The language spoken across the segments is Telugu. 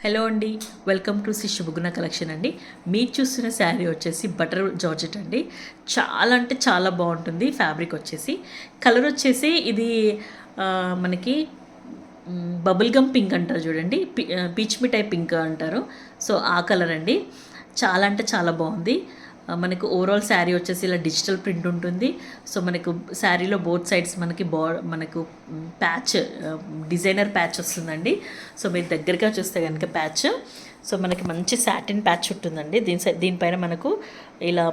హలో అండి, వెల్కమ్ టు శ్రీ శుభగుణ కలెక్షన్ అండి. మీరు చూస్తున్న శారీ వచ్చేసి బటర్ జార్జెట్ అండి. చాలా అంటే చాలా బాగుంటుంది. ఫ్యాబ్రిక్ వచ్చేసి కలర్ వచ్చేసి ఇది మనకి బబుల్ గమ్ పింక్ అంటారు చూడండి, పీచ్ మిఠాయి పింక్ అంటారు. సో ఆ కలర్ అండి. చాలా అంటే చాలా బాగుంది. మనకు ఓవరాల్ శారీ వచ్చేసి ఇలా డిజిటల్ ప్రింట్ ఉంటుంది. సో మనకు శారీలో బోత్ సైడ్స్ మనకు ప్యాచ్, డిజైనర్ ప్యాచ్ వస్తుందండి. సో మీరు దగ్గరగా చూస్తే కనుక ప్యాచ్, సో మనకి మంచి సాటిన్ ప్యాచ్ ఉంటుందండి. దీనిపైన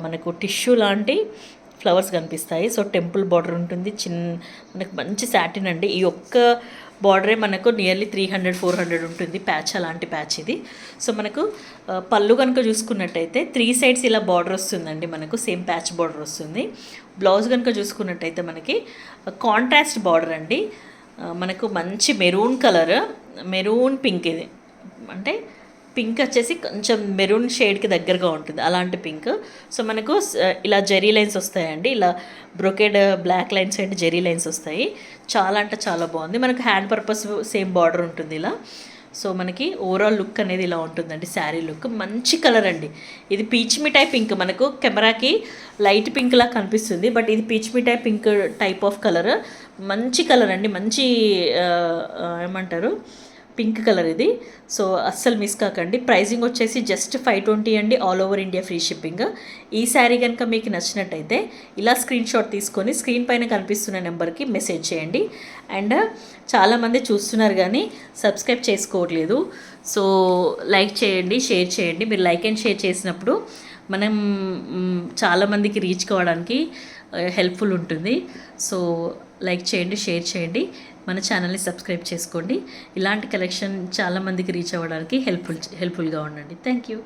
మనకు టిష్యూ లాంటి ఫ్లవర్స్ కనిపిస్తాయి. సో టెంపుల్ బార్డర్ ఉంటుంది. మనకు మంచి సాటిన్ అండి. ఈ ఒక్క బార్డరే మనకు నియర్లీ 300-400 ఉంటుంది ప్యాచ్, అలాంటి ప్యాచ్ ఇది. సో మనకు పళ్ళు కనుక చూసుకున్నట్టయితే 3 సైడ్స్ ఇలా బార్డర్ వస్తుందండి. మనకు సేమ్ ప్యాచ్ బార్డర్ వస్తుంది. బ్లౌజ్ కనుక చూసుకున్నట్టయితే మనకి కాంట్రాస్ట్ బార్డర్ అండి. మనకు మంచి మెరూన్ కలర్, మెరూన్ పింక్, ఇది అంటే పింక్ వచ్చేసి కొంచెం మెరూన్ షేడ్కి దగ్గరగా ఉంటుంది, అలాంటి పింక్. సో మనకు ఇలా జెరీ లైన్స్ వస్తాయండి. ఇలా బ్రొకెడ్ బ్లాక్ లైన్స్ అండ్ జెరీ లైన్స్ వస్తాయి. చాలా అంటే చాలా బాగుంది. మనకు హ్యాండ్ పర్పస్ సేమ్ బార్డర్ ఉంటుంది ఇలా. సో మనకి ఓవరాల్ లుక్ అనేది ఇలా ఉంటుందండి. శారీ లుక్ మంచి కలర్ అండి. ఇది పీచ్ మిఠాయి పింక్. మనకు కెమెరాకి లైట్ పింక్ లా కనిపిస్తుంది, బట్ ఇది peach mithai pink type of colour. మంచి కలర్ అండి. మంచి ఏమంటారు, పింక్ కలర్ ఇది. సో అస్సలు మిస్ కాకండి. ప్రైజింగ్ వచ్చేసి జస్ట్ 520 అండి. All over India free shipping. ఈ శారీ కనుక మీకు నచ్చినట్టయితే ఇలా స్క్రీన్ షాట్ తీసుకొని స్క్రీన్ పైన కనిపిస్తున్న నెంబర్కి మెసేజ్ చేయండి. అండ్ చాలామంది చూస్తున్నారు కానీ సబ్స్క్రైబ్ చేసుకోవట్లేదు. సో లైక్ చేయండి, షేర్ చేయండి. మీరు లైక్ అండ్ షేర్ చేసినప్పుడు మనం చాలామందికి రీచ్ కావడానికి హెల్ప్ఫుల్ ఉంటుంది. సో లైక్ చేయండి, షేర్ చేయండి, మన ఛానల్ని సబ్స్క్రైబ్ చేసుకోండి. ఇలాంటి కలెక్షన్ చాలామందికి రీచ్ అవ్వడానికి హెల్ప్ఫుల్గా ఉండండి. Thank you.